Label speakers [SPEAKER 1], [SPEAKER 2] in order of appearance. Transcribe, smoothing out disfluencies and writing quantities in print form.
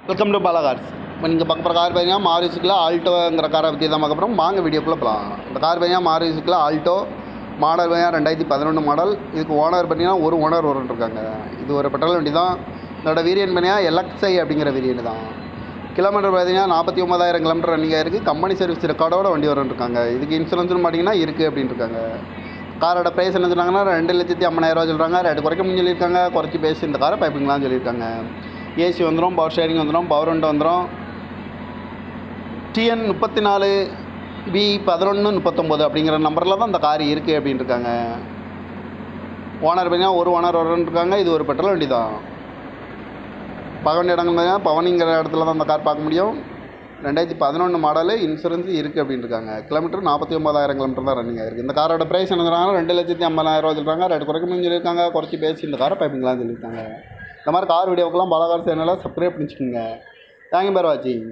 [SPEAKER 1] Welcome to Bala cars. இப்போ நீங்கள் பார்க்க போகிற கார் பார்த்தீங்கன்னா மாருதியில் ஆல்டோங்கிற காரை பற்றி தான் பார்க்க போகிறோம். வாங்க வீடியோக்குள்ளே போகலாம். இந்த கார் பார்த்தீங்கன்னா மாருதியில் ஆல்டோ மாடல் பார்த்தீங்கன்னா 2011 மாடல். இதுக்கு ஓனர் பார்த்தீங்கன்னா ஒரு ஓனர் இருக்காங்க. இது ஒரு பெட்ரோல் வண்டி தான். இதோட வேரியன்ட் பார்த்தீங்கன்னா எல்எக்ஸ்ஐ அப்படிங்கிற வேரியன்ட் தான். கிலோமீட்டர் பார்த்தீங்கன்னா 49,000 கிலோமீட்டர் ரன்னிங் ஆகிருக்கு. கம்பெனி சர்வீஸ் ரெக்கார்டோட வண்டி இருக்காங்க. இதுக்கு இன்சூரன்ஸ்னு பார்த்தீங்கன்னா இருக்குது அப்படின்னு இருக்காங்க. காரோட ப்ரைஸ் என்ன சொல்கிறாங்கன்னா 2,50,000 சொல்கிறாங்க. ரேட்டு குறைக்க முடியும் சொல்லியிருக்காங்க. குறைச்சி பேசி இந்த காரை பைப்பிங்கலாம் சொல்லியிருக்காங்க. ஏசி வந்துடும், பவர் ஷேரிங் வந்துடும், பவர் விண்டோ வந்துடும். TN 34 B1139 அப்படிங்கிற நம்பரில் தான் இந்த கார் இருக்குது அப்படின்னு இருக்காங்க. ஓனர் பார்த்தீங்கன்னா ஒரு ஓனர் இருக்காங்க. இது ஒரு பெட்ரோல் வண்டி தான். பார்க்க வேண்டிய இடங்கள் பார்த்தீங்கன்னா பவனிங்கிற இடத்துல தான் இந்த கார் பார்க்க முடியும். 2011 மாடலு, இன்சூரன்ஸ் இருக்குது அப்படின்னு இருக்காங்க. கிலோமீட்டர் 49,000 கிலோமீட்டர் தான் ரன்னிங் ஆகிருக்கு. இந்த காரோட ப்ரைஸ் என்ன சொல்கிறாங்க 2,50,000 சொல்கிறாங்க. ரேட்டு குறைக்கணும்னு சொல்லியிருக்காங்க. குறைச்சி பேசி இந்த காரை பைப்பிங்கலாம் சொல்லியிருக்காங்க. இந்த மாதிரி கார் வீடியோக்கெல்லாம் பாலா கார் சேனலில் சப்ஸ்கிரைப் பண்ணிச்சுக்கோங்க. தேங்க்யூ ஃபார் வாட்சிங்.